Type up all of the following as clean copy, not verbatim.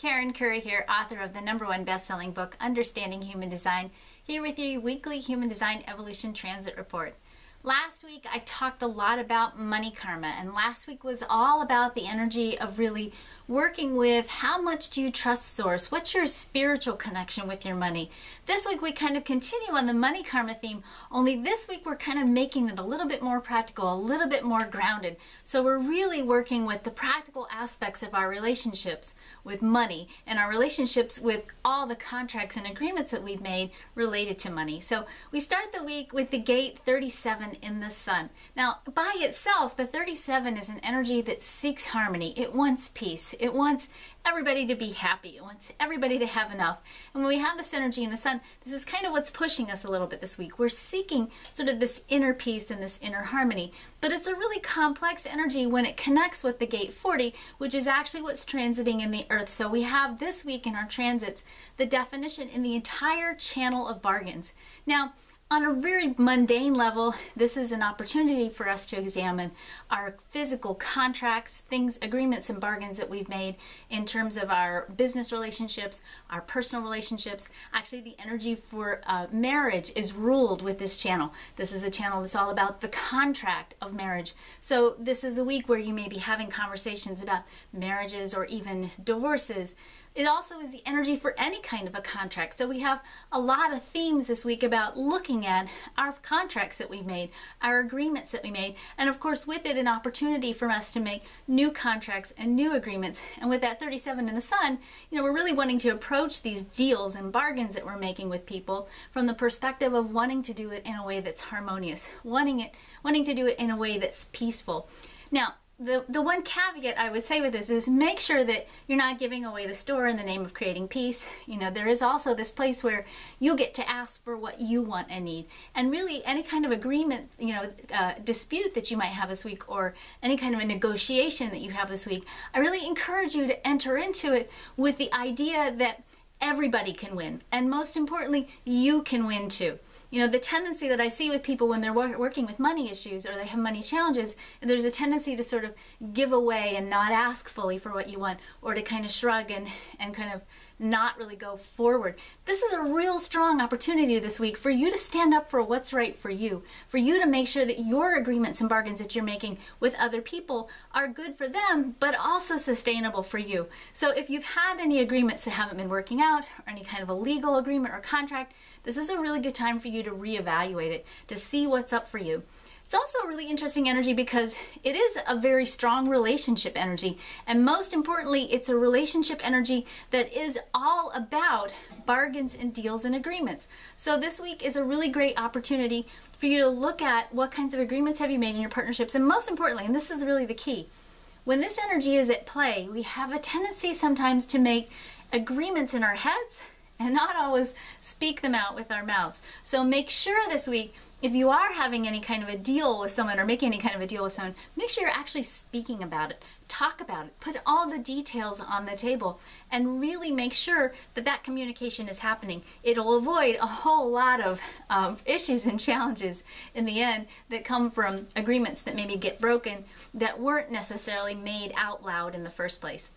Karen Curry here, author of the #1 best-selling book, Understanding Human Design, here with your weekly Human Design Evolution Transit Report. Last week I talked a lot about money karma, and last week was all about the energy of really working with how much do you trust Source? What's your spiritual connection with your money? This week we kind of continue on the money karma theme, only this week we're kind of making it a little bit more practical, a little bit more grounded. So we're really working with the practical aspects of our relationships with money and our relationships with all the contracts and agreements that we've made related to money. So we start the week with the gate 37 in the sun. Now, by itself, the 37 is an energy that seeks harmony. It wants peace. It wants everybody to be happy. It wants everybody to have enough. And when we have this energy in the sun, this is kind of what's pushing us a little bit this week. We're seeking sort of this inner peace and this inner harmony. But it's a really complex energy when it connects with the gate 40, which is actually what's transiting in the earth. So we have this week in our transits the definition in the entire channel of bargains. Now, on a very mundane level, this is an opportunity for us to examine our physical contracts, things, agreements, and bargains that we've made in terms of our business relationships, our personal relationships. Actually, the energy for marriage is ruled with this channel. This is a channel that's all about the contract of marriage. So this is a week where you may be having conversations about marriages or even divorces. It also is the energy for any kind of a contract. So we have a lot of themes this week about looking at our contracts that we've made, our agreements that we made, and of course with it an opportunity for us to make new contracts and new agreements. And with that 37 in the sun, you know, we're really wanting to approach these deals and bargains that we're making with people from the perspective of wanting to do it in a way that's harmonious, wanting to do it in a way that's peaceful. Now, the one caveat I would say with this is make sure that you're not giving away the store in the name of creating peace. You know, there is also this place where you get to ask for what you want and need. And really any kind of agreement, you know, dispute that you might have this week or any kind of a negotiation that you have this week, I really encourage you to enter into it with the idea that everybody can win. And most importantly, you can win too. You know, the tendency that I see with people when they're working with money issues or they have money challenges, and there's a tendency to sort of give away and not ask fully for what you want, or to kind of shrug and kind of not really go forward. This is a real strong opportunity this week for you to stand up for what's right for you to make sure that your agreements and bargains that you're making with other people are good for them, but also sustainable for you. So if you've had any agreements that haven't been working out, or any kind of a legal agreement or contract, this is a really good time for you to reevaluate it, to see what's up for you. It's also a really interesting energy because it is a very strong relationship energy, and most importantly, it's a relationship energy that is all about bargains and deals and agreements. So this week is a really great opportunity for you to look at what kinds of agreements have you made in your partnerships, and most importantly, and this is really the key, when this energy is at play, we have a tendency sometimes to make agreements in our heads and not always speak them out with our mouths. So make sure this week, if you are having any kind of a deal with someone or making any kind of a deal with someone, make sure you're actually speaking about it, talk about it, put all the details on the table, and really make sure that that communication is happening. It'll avoid a whole lot of issues and challenges in the end that come from agreements that maybe get broken that weren't necessarily made out loud in the first place.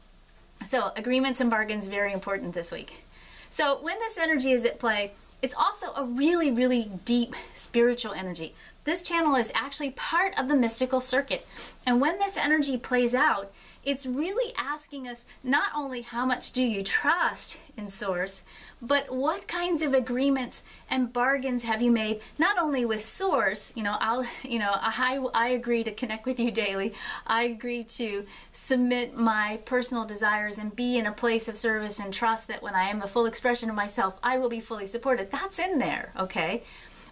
So agreements and bargains, very important this week. So when this energy is at play, it's also a really, really deep spiritual energy. This channel is actually part of the mystical circuit. And when this energy plays out, it's really asking us not only how much do you trust in Source, but what kinds of agreements and bargains have you made, not only with Source, I agree to connect with you daily. I agree to submit my personal desires and be in a place of service and trust that when I am the full expression of myself, I will be fully supported. That's in there, okay?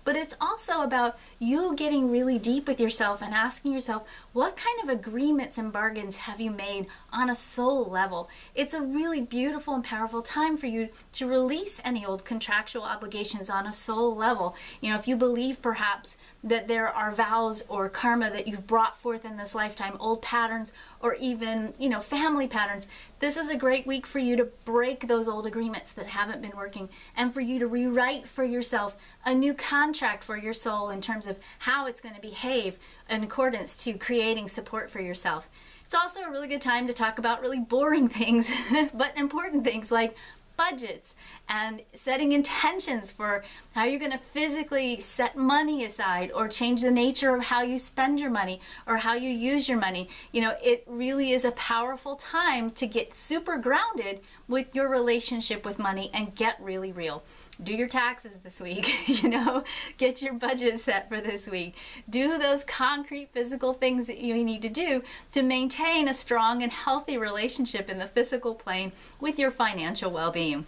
But it's also about you getting really deep with yourself and asking yourself, what kind of agreements and bargains have you made on a soul level? It's a really beautiful and powerful time for you to release any old contractual obligations on a soul level. You know, if you believe perhaps that there are vows or karma that you've brought forth in this lifetime, old patterns, or even, you know, family patterns, this is a great week for you to break those old agreements that haven't been working and for you to rewrite for yourself a new contract for your soul in terms of how it's going to behave in accordance to creating support for yourself. It's also a really good time to talk about really boring things, but important things like budgets and setting intentions for how you're going to physically set money aside or change the nature of how you spend your money or how you use your money. You know, it really is a powerful time to get super grounded with your relationship with money and get really real. Do your taxes this week, you know, get your budget set for this week. Do those concrete physical things that you need to do to maintain a strong and healthy relationship in the physical plane with your financial well-being.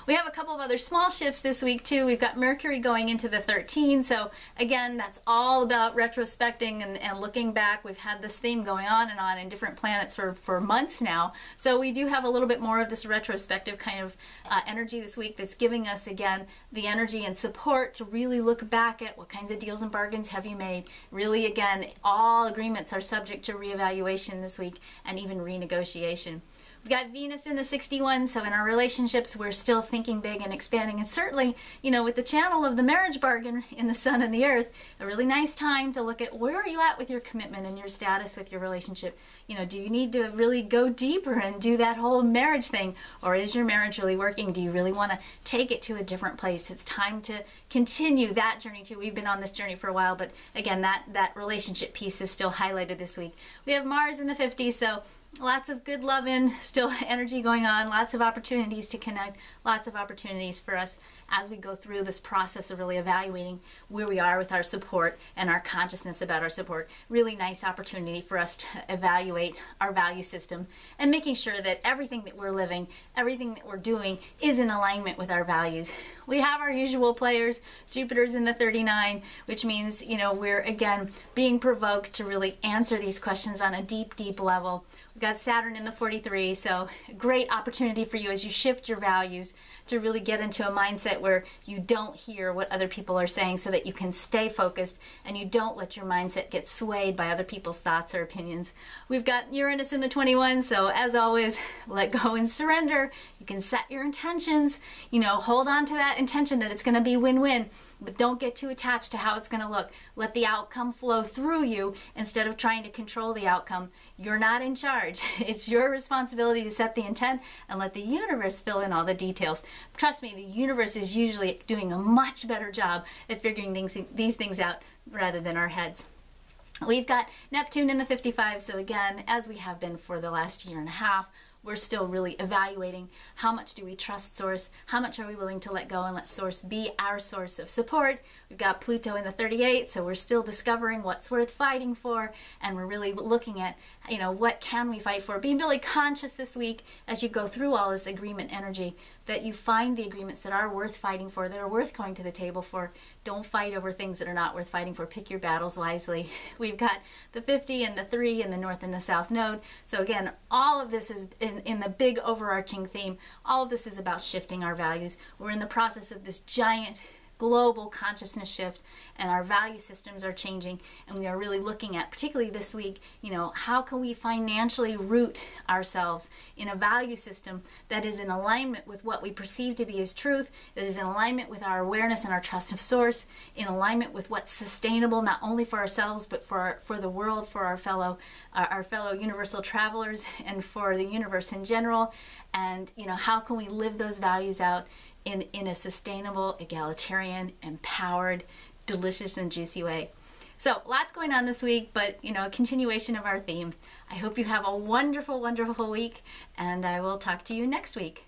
We have a couple of other small shifts this week too. We've got Mercury going into the 13, so again, that's all about retrospecting and looking back. We've had this theme going on and on in different planets for months now, so we do have a little bit more of this retrospective kind of energy this week that's giving us, again, the energy and support to really look back at what kinds of deals and bargains have you made. Really, again, all agreements are subject to reevaluation this week and even renegotiation. We've got Venus in the 61, so in our relationships, we're still thinking big and expanding. And certainly, you know, with the channel of the marriage bargain in the sun and the earth, a really nice time to look at where are you at with your commitment and your status with your relationship. You know, do you need to really go deeper and do that whole marriage thing? Or is your marriage really working? Do you really want to take it to a different place? It's time to continue that journey too. We've been on this journey for a while, but again, that relationship piece is still highlighted this week. We have Mars in the 50, so lots of good loving, still energy going on, lots of opportunities to connect, lots of opportunities for us as we go through this process of really evaluating where we are with our support and our consciousness about our support. Really nice opportunity for us to evaluate our value system and making sure that everything that we're living, everything that we're doing is in alignment with our values. We have our usual players. Jupiter's in the 39, which means, you know, we're again being provoked to really answer these questions on a deep, deep level. We've got Saturn in the 43, so great opportunity for you as you shift your values to really get into a mindset where you don't hear what other people are saying so that you can stay focused and you don't let your mindset get swayed by other people's thoughts or opinions. We've got Uranus in the 21, so as always, let go and surrender. You can set your intentions, you know, hold on to that intention that it's going to be win-win. But don't get too attached to how it's going to look. Let the outcome flow through you instead of trying to control the outcome. You're not in charge. It's your responsibility to set the intent and let the universe fill in all the details. Trust me, the universe is usually doing a much better job at figuring these things out rather than our heads. We've got Neptune in the 55, so again, as we have been for the last year and a half, we're still really evaluating how much do we trust Source, how much are we willing to let go and let Source be our source of support. We've got Pluto in the 38, so we're still discovering what's worth fighting for, and we're really looking at, you know, what can we fight for. Being really conscious this week as you go through all this agreement energy, that you find the agreements that are worth fighting for, that are worth going to the table for. Don't fight over things that are not worth fighting for. Pick your battles wisely. We've got the 50 and the 3 and the North and the South Node. So again, all of this is in the big overarching theme. All of this is about shifting our values. We're in the process of this giant global consciousness shift, and our value systems are changing, and we are really looking at, particularly this week, you know, how can we financially root ourselves in a value system that is in alignment with what we perceive to be as truth, that is in alignment with our awareness and our trust of Source, in alignment with what's sustainable not only for ourselves but for the world, for our fellow universal travelers, and for the universe in general. And you know, how can we live those values out in a sustainable, egalitarian, empowered, delicious and juicy way. So lots going on this week, but you know, a continuation of our theme. I hope you have a wonderful, wonderful week, and I will talk to you next week.